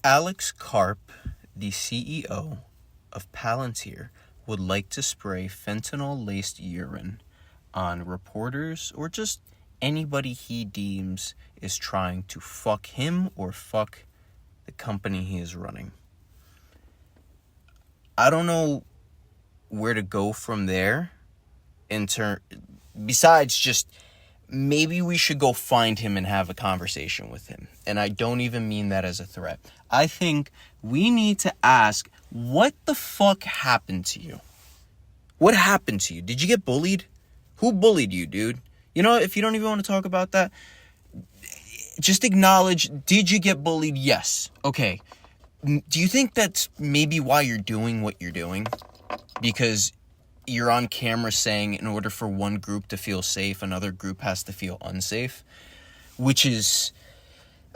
Alex Karp, the CEO of Palantir, would like to spray fentanyl-laced urine on reporters or just anybody he deems is trying to fuck him or fuck the company he is running. I don't know where to go from there besides just maybe we should go find him and have a conversation with him. And I don't even mean that as a threat. I think we need to ask, what the fuck happened to you? What happened to you? Did you get bullied? Who bullied you, dude? You know, if you don't even want to talk about that, just acknowledge, did you get bullied? Yes. Okay. Do you think that's maybe why you're doing what you're doing? Because you're on camera saying in order for one group to feel safe, another group has to feel unsafe? Which is,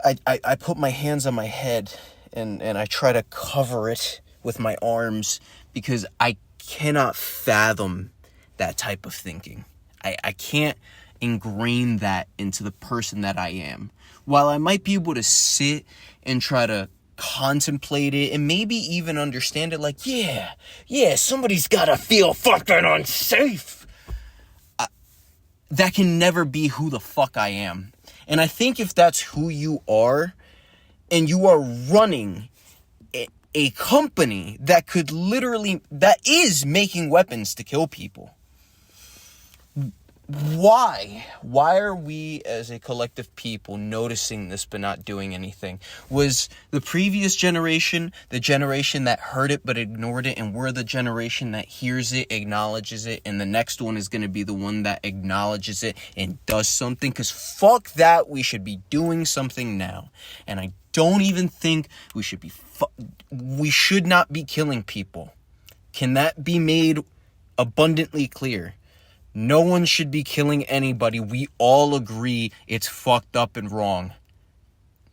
I put my hands on my head and I try to cover it with my arms because I cannot fathom that type of thinking. I can't ingrain that into the person that I am. While I might be able to sit and try to contemplate it and maybe even understand it, like, yeah, somebody's gotta feel fucking unsafe. That can never be who the fuck I am. And I think if that's who you are, and you are running a company that is making weapons to kill people, why are we as a collective people noticing this but not doing anything? Was the previous generation the generation that heard it but ignored it, and we're the generation that hears it, acknowledges it, and the next one is going to be the one that acknowledges it and does something? Because fuck that, we should be doing something now. And I don't even think we should not be killing people. Can that be made abundantly clear? No one should be killing anybody. We all agree it's fucked up and wrong.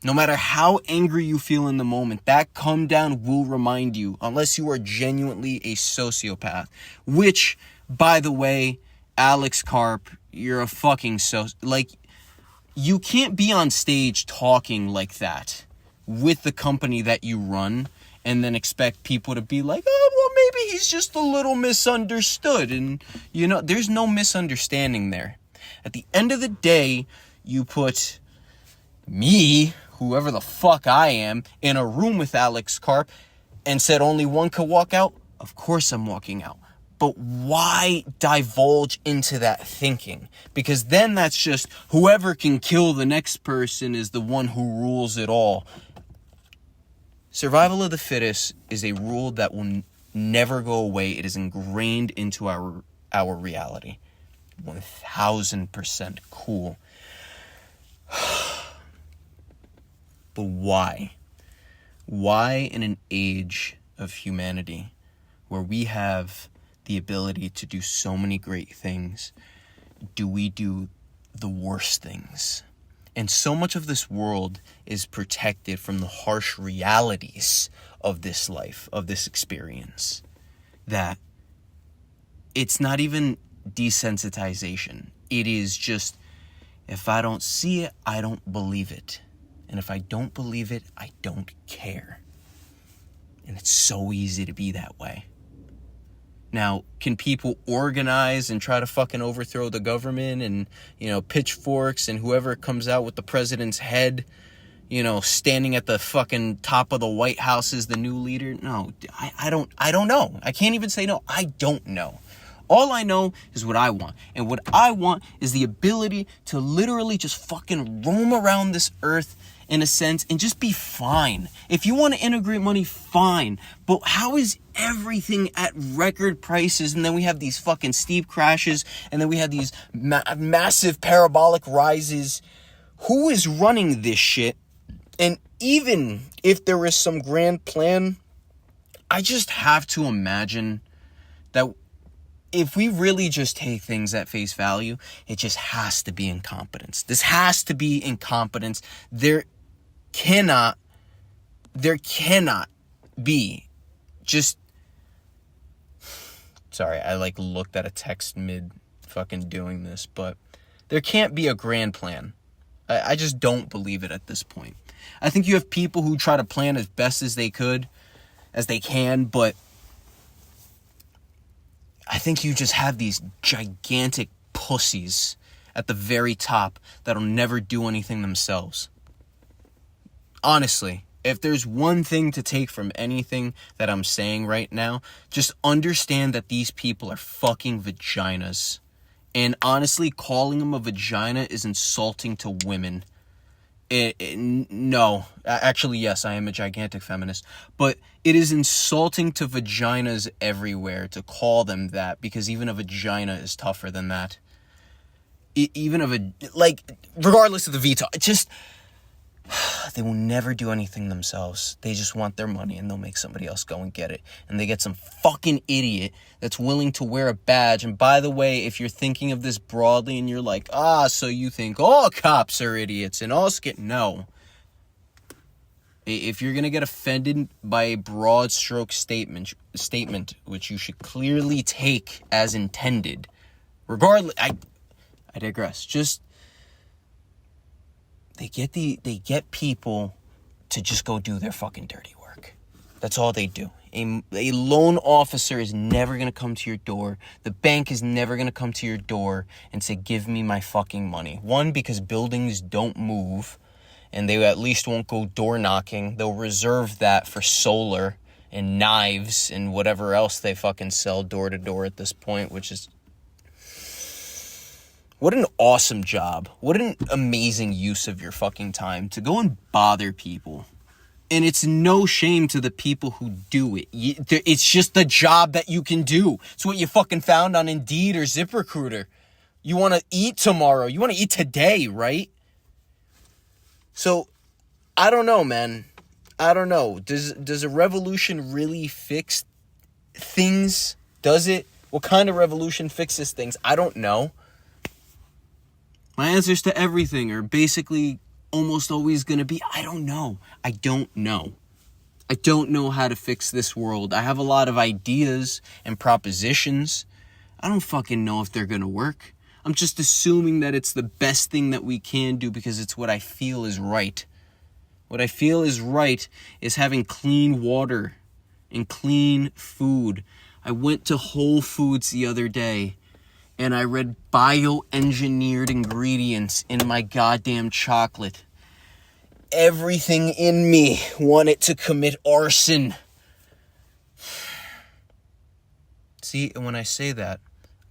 No matter how angry you feel in the moment, that come down will remind you, unless you are genuinely a sociopath. Which, by the way, Alex Karp, you're a fucking you can't be on stage talking like that with the company that you run and then expect people to be like, oh, well, maybe he's just a little misunderstood. And, you know, there's no misunderstanding there. At the end of the day, you put me, whoever the fuck I am, in a room with Alex Karp and said only one could walk out. Of course I'm walking out. But why divulge into that thinking? Because then that's just whoever can kill the next person is the one who rules it all. Survival of the fittest is a rule that will never go away. It is ingrained into our reality. 1000% cool. But why? Why in an age of humanity where we have the ability to do so many great things, do we do the worst things? And so much of this world is protected from the harsh realities of this life, of this experience, that it's not even desensitization. It is just, if I don't see it, I don't believe it. And if I don't believe it, I don't care. And it's so easy to be that way. Now, can people organize and try to fucking overthrow the government and, you know, pitchforks and whoever comes out with the president's head, you know, standing at the fucking top of the White House is the new leader? No, I don't know. I can't even say no. I don't know. All I know is what I want. And what I want is the ability to literally just fucking roam around this earth in a sense and just be fine. If you want to integrate money, fine. But how is everything at record prices, and then we have these fucking steep crashes, and then we have these massive parabolic rises? Who is running this shit? And even if there is some grand plan, I just have to imagine that if we really just take things at face value, it just has to be incompetence. This has to be incompetence. There cannot be just... Sorry, I looked at a text mid fucking doing this, but there can't be a grand plan. I just don't believe it at this point. I think you have people who try to plan as best as they can, but I think you just have these gigantic pussies at the very top that'll never do anything themselves. Honestly, if there's one thing to take from anything that I'm saying right now, just understand that these people are fucking vaginas. And honestly, calling them a vagina is insulting to women. No. Actually, yes, I am a gigantic feminist. But it is insulting to vaginas everywhere to call them that, because even a vagina is tougher than that. Regardless of the VTOL, they will never do anything themselves. They just want their money, and they'll make somebody else go and get it. And they get some fucking idiot that's willing to wear a badge. And by the way, if you're thinking of this broadly and you're like, so you think all cops are idiots and all no. If you're going to get offended by a broad stroke statement, which you should clearly take as intended, regardless, I digress. Just, They get people to just go do their fucking dirty work. That's all they do. A loan officer is never going to come to your door. The bank is never going to come to your door and say, give me my fucking money. One, because buildings don't move, and they at least won't go door knocking. They'll reserve that for solar and knives and whatever else they fucking sell door to door at this point, which is... What an awesome job. What an amazing use of your fucking time to go and bother people. And it's no shame to the people who do it. It's just the job that you can do. It's what you fucking found on Indeed or ZipRecruiter. You want to eat tomorrow. You want to eat today, right? So, I don't know, man. I don't know. Does a revolution really fix things? Does it? What kind of revolution fixes things? I don't know. My answers to everything are basically almost always going to be, I don't know. I don't know. I don't know how to fix this world. I have a lot of ideas and propositions. I don't fucking know if they're going to work. I'm just assuming that it's the best thing that we can do because it's what I feel is right. What I feel is right is having clean water and clean food. I went to Whole Foods the other day, and I read bioengineered ingredients in my goddamn chocolate. Everything in me wanted to commit arson. See, when I say that,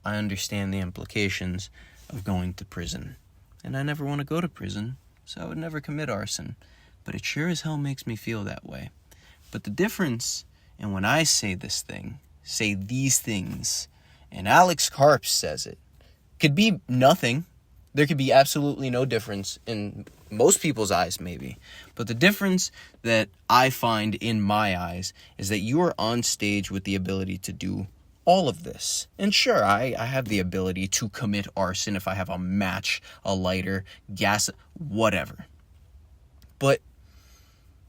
I understand the implications of going to prison. And I never want to go to prison, so I would never commit arson. But it sure as hell makes me feel that way. But the difference, and when I say these things, and Alex Karp says it, could be nothing. There could be absolutely no difference in most people's eyes, maybe. But the difference that I find in my eyes is that you are on stage with the ability to do all of this. And sure, I have the ability to commit arson if I have a match, a lighter, gas, whatever. But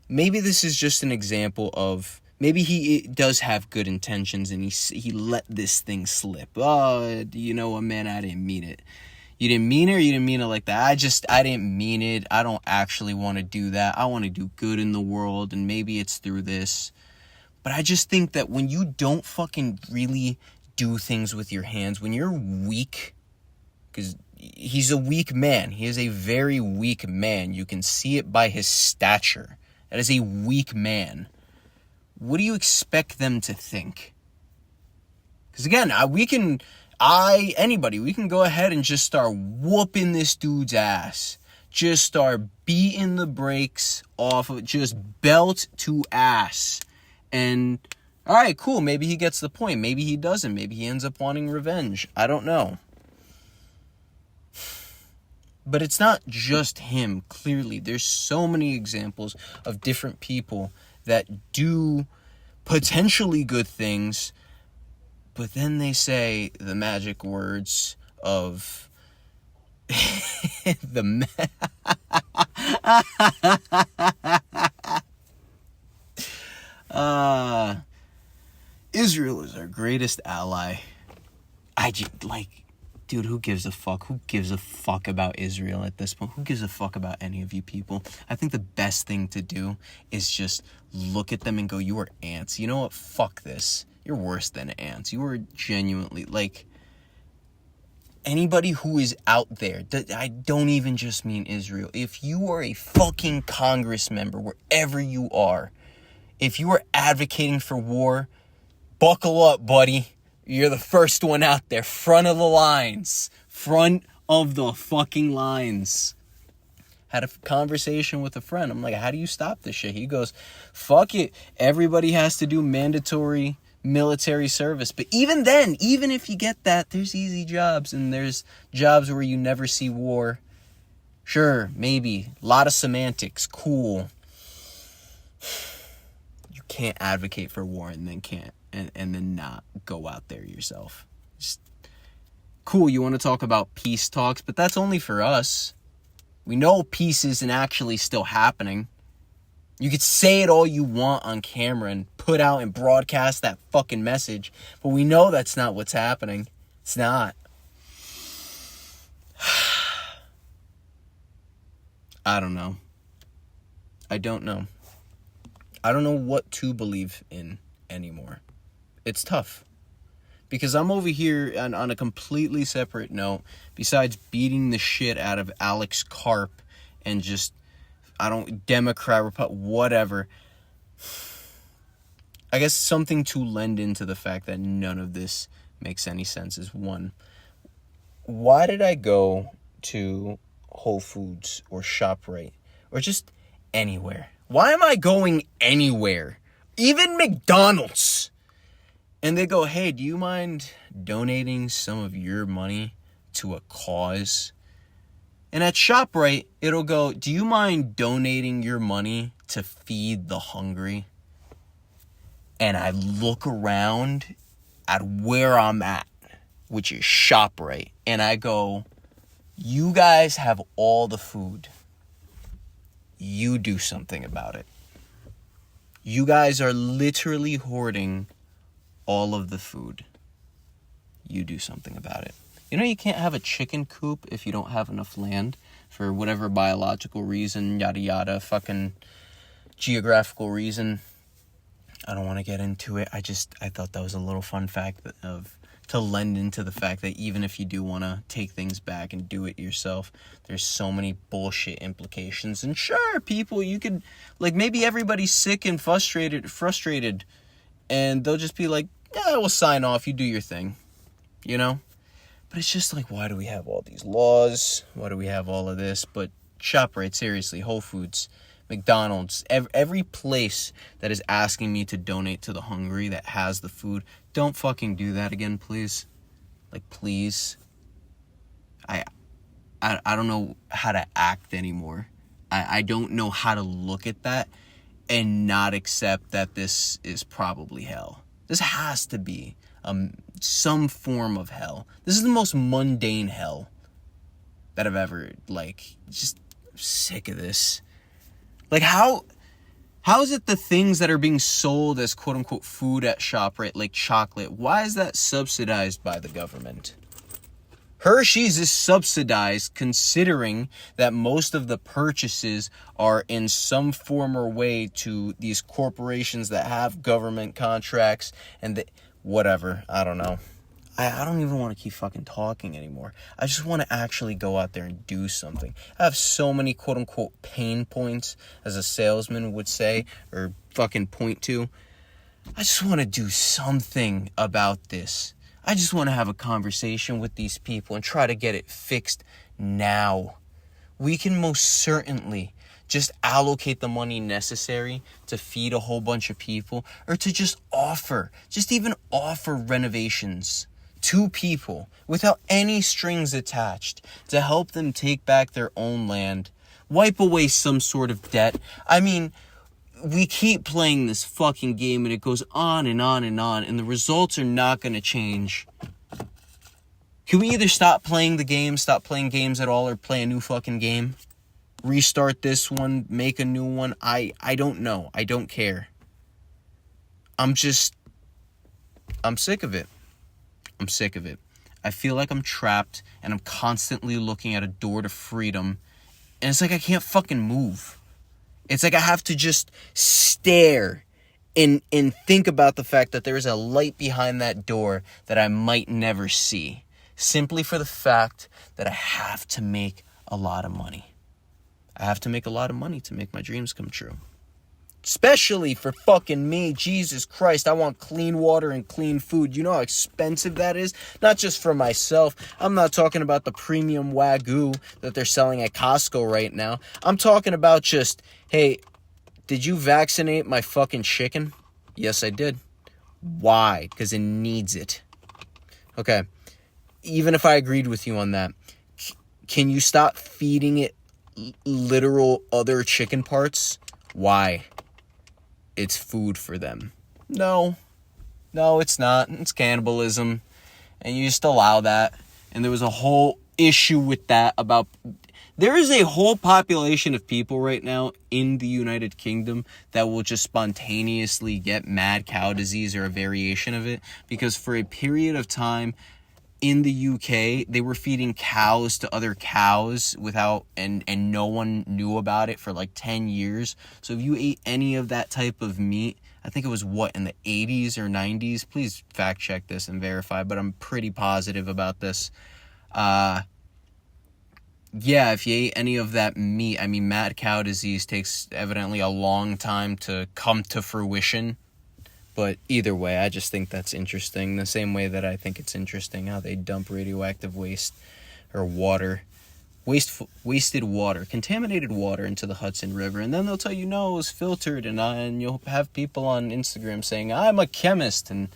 maybe this is just an example of... Maybe he does have good intentions and he let this thing slip. You know what, man, I didn't mean it. You didn't mean it, or you didn't mean it like that? I didn't mean it. I don't actually want to do that. I want to do good in the world, and maybe it's through this. But I just think that when you don't fucking really do things with your hands, when you're weak, because he's a weak man. He is a very weak man. You can see it by his stature. That is a weak man. What do you expect them to think? Because again, we can go ahead and just start whooping this dude's ass. Just start beating the brakes off of it, just belt to ass. And, alright, cool, maybe he gets the point. Maybe he doesn't. Maybe he ends up wanting revenge. I don't know. But it's not just him, clearly. There's so many examples of different people that do potentially good things, but then they say the magic words of Israel is our greatest ally. Dude, who gives a fuck? Who gives a fuck about Israel at this point? Who gives a fuck about any of you people? I think the best thing to do is just look at them and go, you are ants. You know what? Fuck this. You're worse than ants. You are genuinely, like, anybody who is out there, I don't even just mean Israel. If you are a fucking Congress member, wherever you are, if you are advocating for war, buckle up, buddy. You're the first one out there. Front of the lines. Front of the fucking lines. Had a conversation with a friend. I'm like, how do you stop this shit? He goes, fuck it. Everybody has to do mandatory military service. But even then, even if you get that, there's easy jobs. And there's jobs where you never see war. Sure, maybe. A lot of semantics. Cool. You can't advocate for war and then can't. And then not go out there yourself. Just cool, you want to talk about peace talks, but that's only for us. We know peace isn't actually still happening. You could say it all you want on camera and put out and broadcast that fucking message, but we know that's not what's happening. It's not. I don't know. I don't know. I don't know what to believe in anymore. It's tough. Because I'm over here on a completely separate note, besides beating the shit out of Alex Karp and just, Democrat, Republican, whatever. I guess something to lend into the fact that none of this makes any sense is one. Why did I go to Whole Foods or ShopRite or just anywhere? Why am I going anywhere? Even McDonald's. And they go, hey, do you mind donating some of your money to a cause? And at ShopRite, it'll go, do you mind donating your money to feed the hungry? And I look around at where I'm at, which is ShopRite. And I go, you guys have all the food. You do something about it. You guys are literally hoarding all of the food. You do something about it. You know you can't have a chicken coop if you don't have enough land for whatever biological reason, yada yada, fucking geographical reason. I don't want to get into it. I thought that was a little fun fact to lend into the fact that even if you do want to take things back and do it yourself, there's so many bullshit implications. And sure, people, you could, like, maybe everybody's sick and frustrated, and they'll just be like, yeah, we'll sign off, you do your thing, you know? But it's just like, why do we have all these laws? Why do we have all of this? But ShopRite, seriously, Whole Foods, McDonald's, every place that is asking me to donate to the hungry that has the food, don't fucking do that again, please. Like, please. I don't know how to act anymore. I don't know how to look at that and not accept that this is probably hell. This has to be some form of hell. This is the most mundane hell that I've ever, just sick of this. Like, how is it the things that are being sold as quote-unquote food at ShopRite, like chocolate, why is that subsidized by the government? Hershey's is subsidized considering that most of the purchases are in some form or way to these corporations that have government contracts and whatever. I don't know. I don't even want to keep fucking talking anymore. I just want to actually go out there and do something. I have so many quote-unquote pain points, as a salesman would say, or fucking point to. I just want to do something about this. I just want to have a conversation with these people and try to get it fixed now. We can most certainly just allocate the money necessary to feed a whole bunch of people, or to just even offer renovations to people without any strings attached to help them take back their own land, wipe away some sort of debt. I mean, we keep playing this fucking game and it goes on and on and on, and the results are not going to change. Can we either stop playing games at all, or play a new fucking game? Restart this one, make a new one? I don't know. I don't care. I'm sick of it. I'm sick of it. I feel like I'm trapped and I'm constantly looking at a door to freedom. And it's like I can't fucking move. It's like I have to just stare and think about the fact that there is a light behind that door that I might never see. Simply for the fact that I have to make a lot of money. I have to make a lot of money to make my dreams come true. Especially for fucking me. Jesus Christ, I want clean water and clean food. You know how expensive that is? Not just for myself. I'm not talking about the premium Wagyu that they're selling at Costco right now. I'm talking about just, hey, did you vaccinate my fucking chicken? Yes, I did. Why? Because it needs it. Okay. Even if I agreed with you on that, can you stop feeding it literal other chicken parts? Why? It's food for them. No, it's not. It's cannibalism. And you just allow that. And there was a whole issue with that about... There is a whole population of people right now in the United Kingdom that will just spontaneously get mad cow disease or a variation of it. Because for a period of time in the UK, they were feeding cows to other cows without... And no one knew about it for like 10 years. So if you ate any of that type of meat... I think it was, in the 80s or 90s? Please fact check this and verify, but I'm pretty positive about this. Yeah, if you ate any of that meat, I mean, mad cow disease takes evidently a long time to come to fruition. But either way, I just think that's interesting. The same way that I think it's interesting how they dump radioactive waste or water, wasted water, contaminated water into the Hudson River. And then they'll tell you, no, it was filtered. And you'll have people on Instagram saying, I'm a chemist. And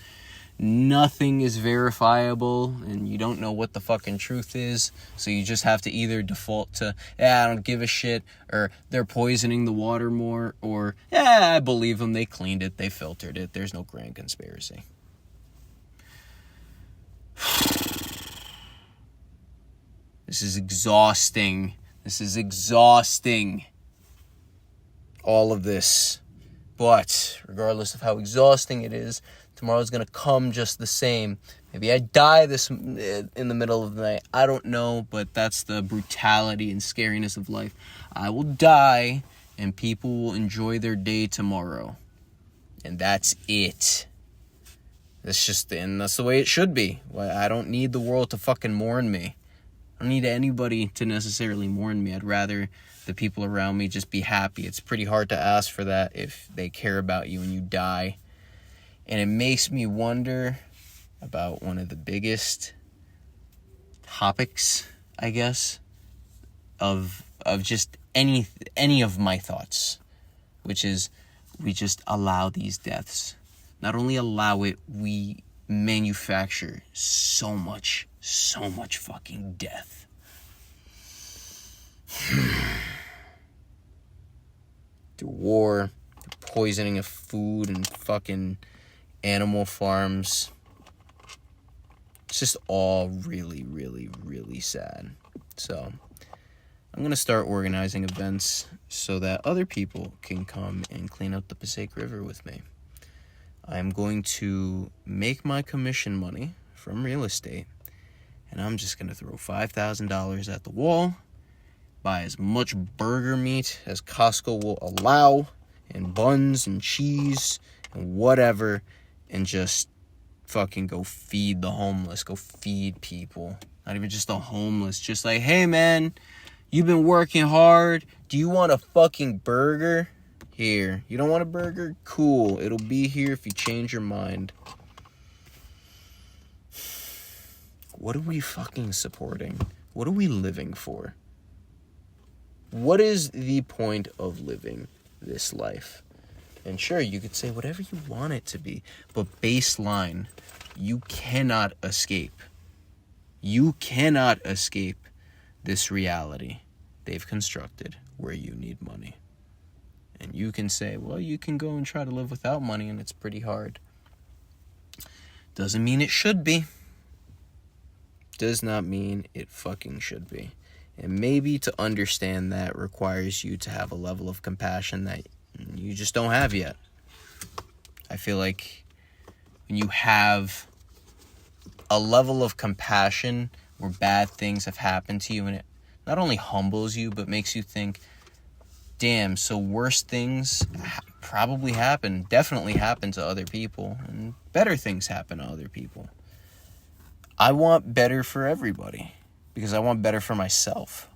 nothing is verifiable, and you don't know what the fucking truth is, so you just have to either default to, I don't give a shit, or they're poisoning the water more, or, I believe them, they cleaned it, they filtered it, there's no grand conspiracy. This is exhausting. All of this. But, regardless of how exhausting it is, tomorrow's going to come just the same. Maybe I die in the middle of the night. I don't know, but that's the brutality and scariness of life. I will die, and people will enjoy their day tomorrow. And that's it. That's the way it should be. I don't need the world to fucking mourn me. I don't need anybody to necessarily mourn me. I'd rather the people around me just be happy. It's pretty hard to ask for that if they care about you and you die. And it makes me wonder about one of the biggest topics, I guess, of just any of my thoughts, which is we just allow these deaths. Not only allow it, we manufacture so much fucking death. Through war, through poisoning of food and fucking animal farms. It's just all really, really, really sad. So I'm going to start organizing events so that other people can come and clean up the Passaic River with me. I'm going to make my commission money from real estate, and I'm just going to throw $5,000 at the wall, buy as much burger meat as Costco will allow, and buns and cheese and whatever, and just fucking go feed the homeless, go feed people. Not even just the homeless, just like, hey man, you've been working hard, do you want a fucking burger? Here. You don't want a burger? Cool, it'll be here if you change your mind. What are we fucking supporting? What are we living for? What is the point of living this life? And sure, you could say whatever you want it to be, but baseline, you cannot escape. You cannot escape this reality they've constructed where you need money. And you can say, well, you can go and try to live without money, and it's pretty hard. Doesn't mean it should be. Does not mean it fucking should be. And maybe to understand that requires you to have a level of compassion that you just don't have yet. I feel like when you have a level of compassion where bad things have happened to you, and it not only humbles you, but makes you think, damn, so worse things definitely happen to other people, and better things happen to other people. I want better for everybody, because I want better for myself.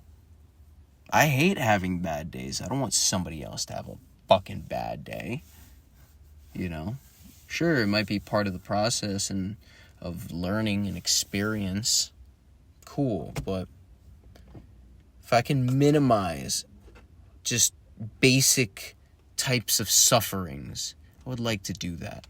I hate having bad days. I don't want somebody else to have a fucking bad day. You know? Sure, it might be part of the process and of learning and experience. Cool, but if I can minimize just basic types of sufferings, I would like to do that.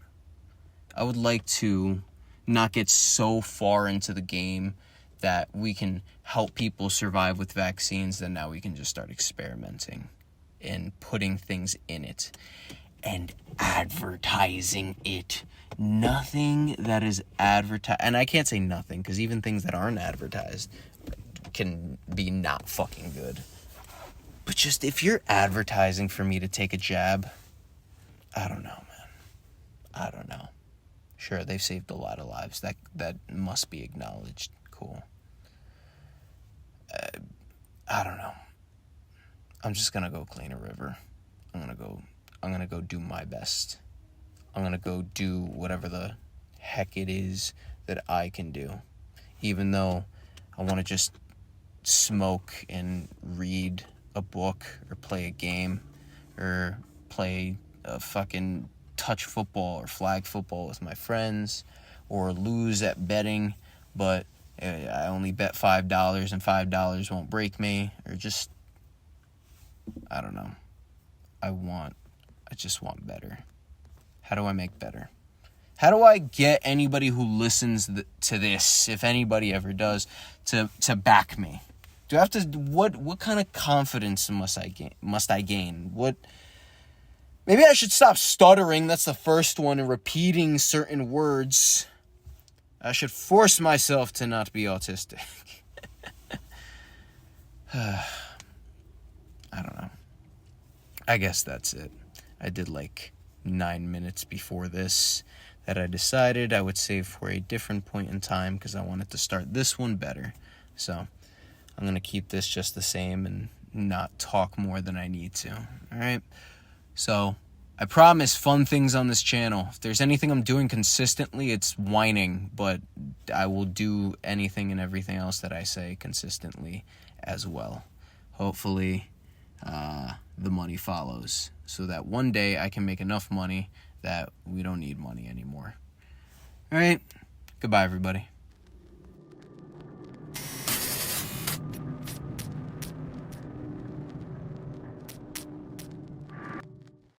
I would like to not get so far into the game that we can help people survive with vaccines, then now we can just start experimenting and putting things in it and advertising it. Nothing that is advertised, and I can't say nothing, because even things that aren't advertised can be not fucking good. But just if you're advertising for me to take a jab, I don't know, man. I don't know. Sure, they've saved a lot of lives. That must be acknowledged. Cool. I don't know. I'm just gonna go clean a river. I'm gonna go do my best. I'm gonna go do whatever the heck it is that I can do. Even though I want to just smoke and read a book or play a game or play a fucking touch football or flag football with my friends or lose at betting, but I only bet $5 and $5 won't break me, or just, I don't know. I just want better. How do I make better? How do I get anybody who listens to this, if anybody ever does, to back me? Do I have to, what kind of confidence must I gain? Maybe I should stop stuttering. That's the first one, and repeating certain words. I should force myself to not be autistic. I don't know. I guess that's it. I did like 9 minutes before this that I decided I would save for a different point in time because I wanted to start this one better. So I'm going to keep this just the same and not talk more than I need to. All right? So I promise fun things on this channel. If there's anything I'm doing consistently, it's whining, but I will do anything and everything else that I say consistently as well. Hopefully, the money follows so that one day I can make enough money that we don't need money anymore. All right. Goodbye, everybody.